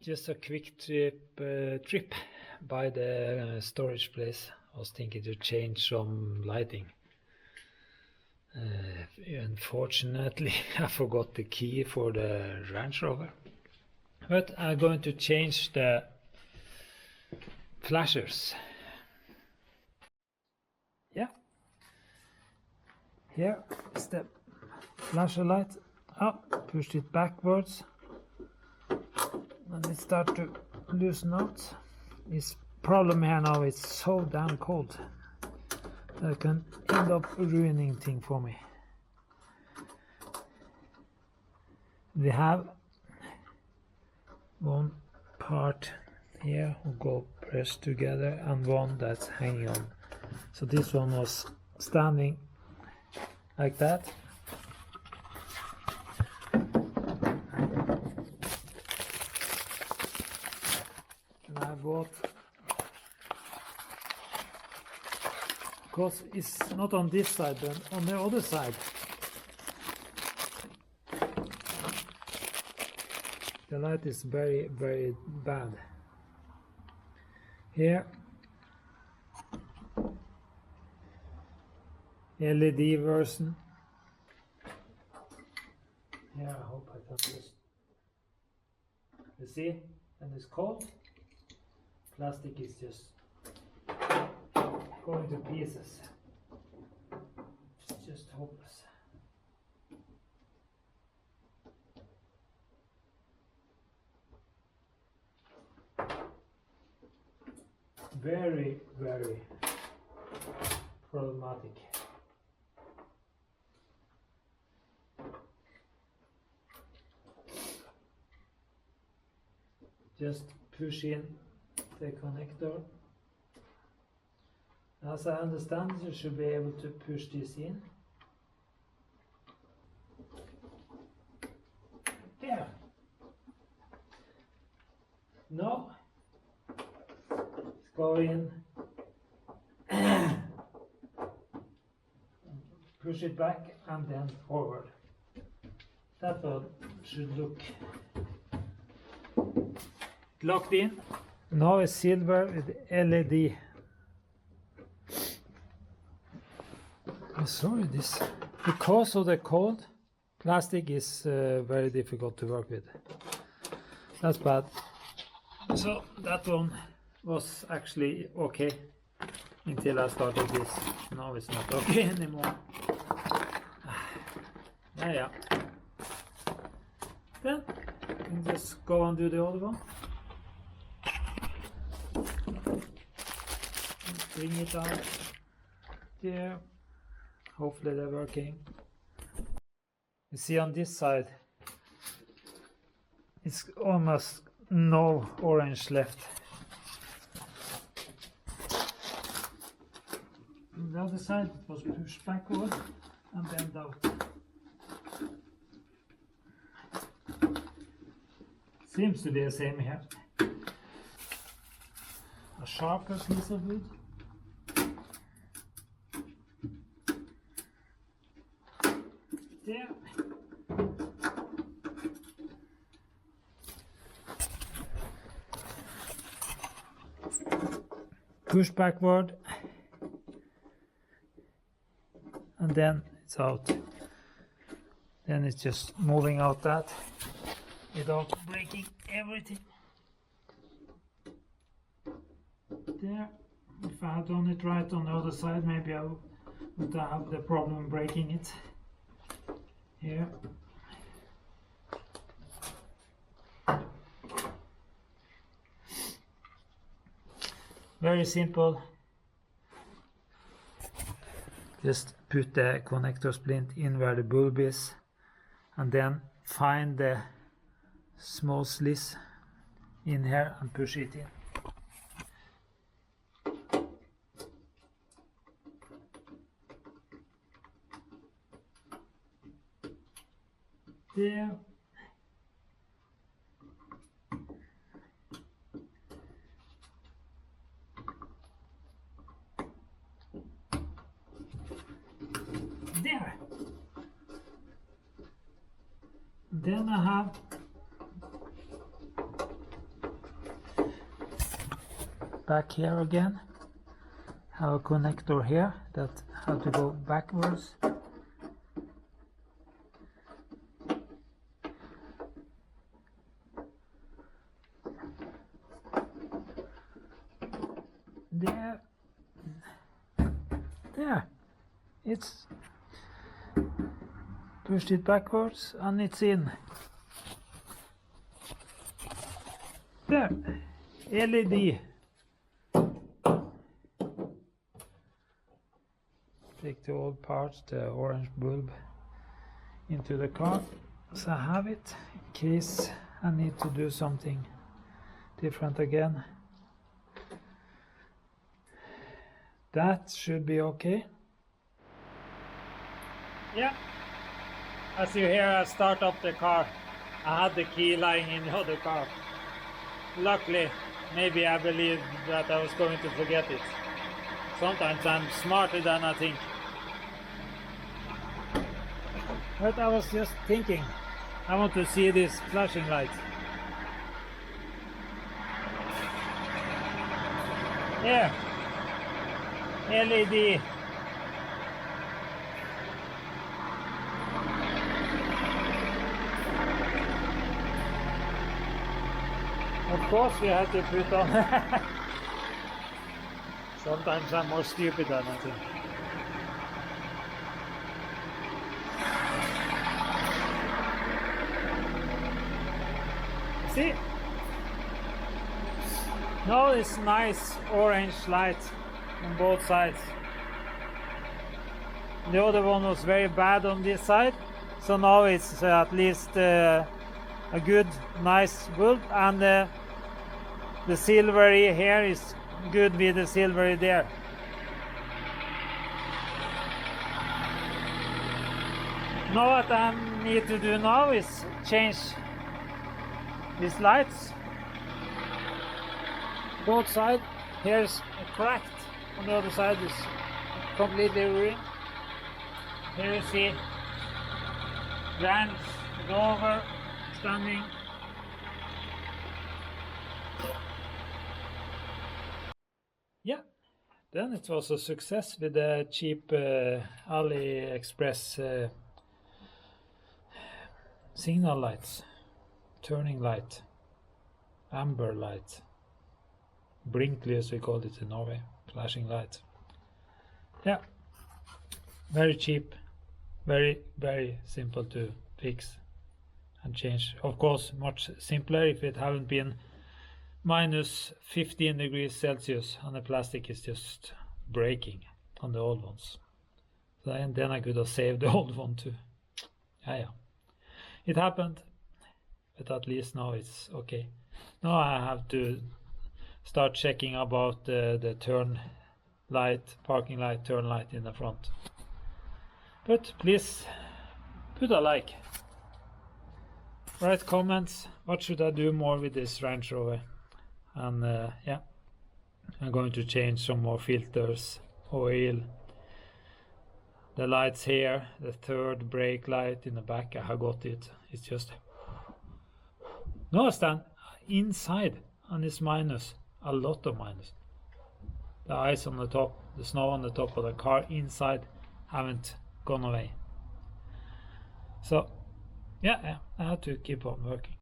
just a quick trip by the storage place. I was thinking to change some lighting. Unfortunately, I forgot the key for the Range Rover. But I'm going to change the flashers. Yeah. Here is the flasher light. Pushed it backwards. And it starts to loosen out. This problem here now is so damn cold. That can end up ruining thing for me. We have one part here who go pressed together and one that's hanging on. So this one was standing like that. And I bought, because it's not on this side but on the other side. The light is very, very bad. Here, LED version. Here, I hope I can just. You see, when it's cold, plastic is just going to pieces. It's just hopeless. Very, very problematic. Just push in the connector. As I understand, you should be able to push this in. There. No. Go in, push it back and then forward. That one should look locked in. Now it's silver with LED. I'm sorry, this because of the cold, plastic is very difficult to work with. That's bad. So that one was actually okay until I started this. Now it's not okay anymore. Yeah. Then you can just go and do the other one. Bring it out there. Hopefully they're working. You see on this side, it's almost no orange left. On the other side it was pushed backward and bent out. Seems to be the same here. A sharper piece of wood. There. Push backward. And then it's out. Then it's just moving out that without breaking everything. There. If I had done it right on the other side, maybe I would have the problem breaking it. Here. Very simple. Just put the connector splint in where the bulb is and then find the small slice in here and push it in. There. There. Then I have back here again. Have a connector here that have to go backwards. There, it's pushed it backwards and it's in. There, LED. Take the old parts, the orange bulb, into the car, so I have it in case I need to do something different again. That should be okay. Yeah, as you hear, I start up the car. I had the key lying in the other car. Luckily, maybe I believed that I was going to forget it. Sometimes I'm smarter than I think. But I was just thinking, I want to see this flashing light. Yeah. LED. Of course we have to put on. Sometimes I'm more stupid than I think. See? Now it's nice orange light on both sides. The other one was very bad on this side, so now it's at least a good, nice bulb, and the silvery here is good with the silvery there. Now what I need to do now is change these lights. Both sides, here's cracked, on the other side is completely ruined. Here you see Range Rover standing. Yeah, then it was a success with the cheap Aliexpress signal lights, turning light, amber light, blinklys we called it in Norway, flashing light. Yeah, very cheap, very simple to fix and change. Of course, much simpler if it hadn't been minus 15 degrees Celsius and the plastic is just breaking on the old ones. So, and then I could have saved the old one too. Yeah, it happened, but at least now it's okay. Now I have to start checking about the turn light, parking light, turn light in the front. But please put a like, write comments, what should I do more with this Range Rover. And yeah, I'm going to change some more filters, oil, the lights here, the third brake light in the back, I have got it. It's just, no, I stand inside and it's minus, a lot of minus. The ice on the top, the snow on the top of the car inside haven't gone away. So yeah, I have to keep on working.